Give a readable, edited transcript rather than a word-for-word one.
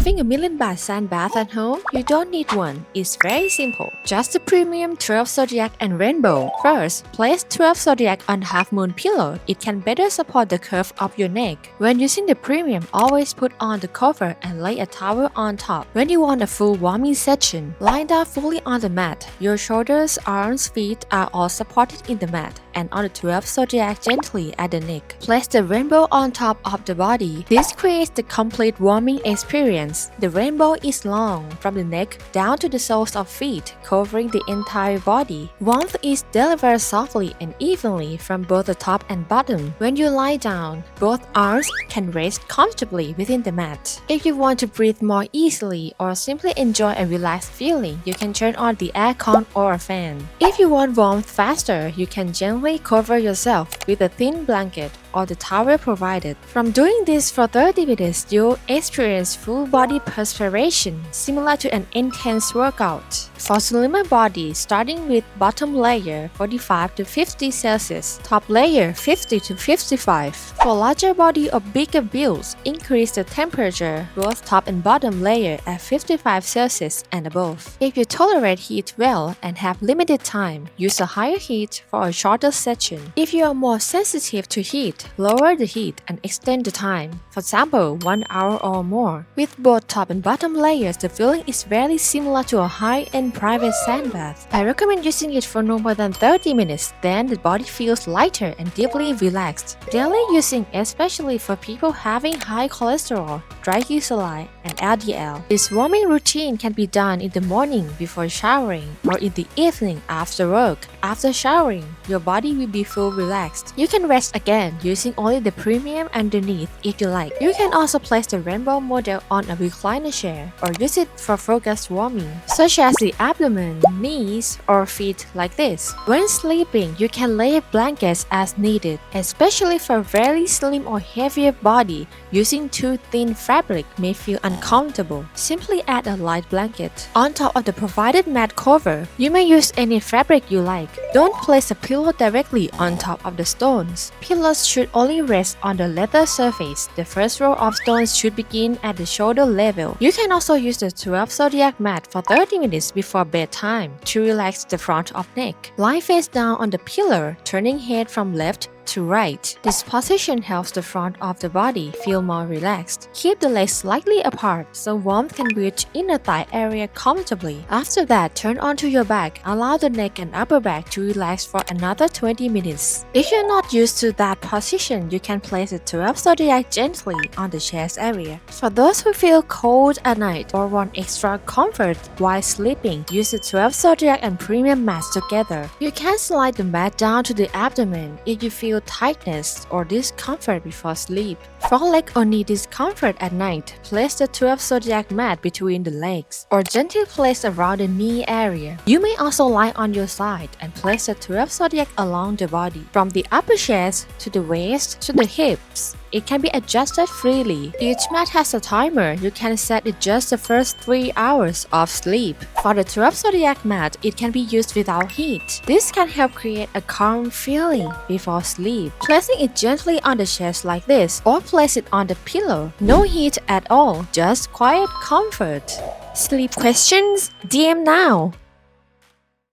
Having a million-baht sand bath at home? You don't need one. It's very simple. Just the premium 12 Zodiac and Rainbow. First, place 12 Zodiac on half moon pillow. It can better support the curve of your neck. When using the premium, always put on the cover and lay a towel on top. When you want a full warming session, lie down fully on the mat. Your shoulders, arms, feet are all supported in the mat, and on the 12 Zodiac gently at the neck. Place the rainbow on top of the body. This creates the complete warming experience. The rainbow is long, from the neck down to the soles of feet, covering the entire body. Warmth is delivered softly and evenly from both the top and bottom. When you lie down, both arms can rest comfortably within the mat. If you want to breathe more easily or simply enjoy a relaxed feeling, you can turn on the aircon or a fan. If you want warmth faster, you can gently cover yourself with a thin blanket or the towel provided. From doing this for 30 minutes, you'll experience full body perspiration, similar to an intense workout. For slimmer body, starting with bottom layer 45 to 50 Celsius, top layer 50 to 55. For larger body or bigger builds, increase the temperature, both top and bottom layer at 55 Celsius and above. If you tolerate heat well and have limited time, use a higher heat for a shorter session. If you are more sensitive to heat, lower the heat and extend the time. For example, 1 hour or more. With both top and bottom layers, the feeling is very similar to a high-end private sand bath. I recommend using it for no more than 30 minutes, then the body feels lighter and deeply relaxed. Daily using, especially for people having high cholesterol, triglyceride, and LDL. This warming routine can be done in the morning before showering or in the evening after work. After showering, your body will be full relaxed. You can rest again using only the premium underneath if you like. You can also place the rainbow model on a recliner chair or use it for focused warming, such as the abdomen, knees, or feet like this. When sleeping, you can lay blankets as needed, especially for very slim or heavier body. Using too thin fabric may feel uncomfortable. Simply add a light blanket on top of the provided mat cover. You may use any fabric you like. Don't place a pillow directly on top of the stones. Pillows should only rest on the leather surface. The first row of stones should begin at the shoulder level. You can also use the 12 Zodiac mat for 30 minutes before bedtime to relax the front of neck. Lie face down on the pillow, turning head from left to right. This position helps the front of the body feel more relaxed. Keep the legs slightly apart so warmth can reach inner thigh area comfortably. After that, turn onto your back. Allow the neck and upper back to relax for another 20 minutes. If you're not used to that position, you can place the 12 Zodiac gently on the chest area. For those who feel cold at night or want extra comfort while sleeping, use the 12 Zodiac and premium mats together. You can slide the mat down to the abdomen if you feel tightness or discomfort before sleep. For leg or knee discomfort at night, place the 12 Zodiac mat between the legs or gently place around the knee area. You may also lie on your side and place the 12 Zodiac along the body, from the upper chest to the waist to the hips. It can be adjusted freely. Each mat has a timer. You can set it just the first 3 hours of sleep. For the 12 Zodiac mat, it can be used without heat. This can help create a calm feeling before sleep. Placing it gently on the chest like this, or place it on the pillow. No heat at all, just quiet comfort. Sleep questions? DM now!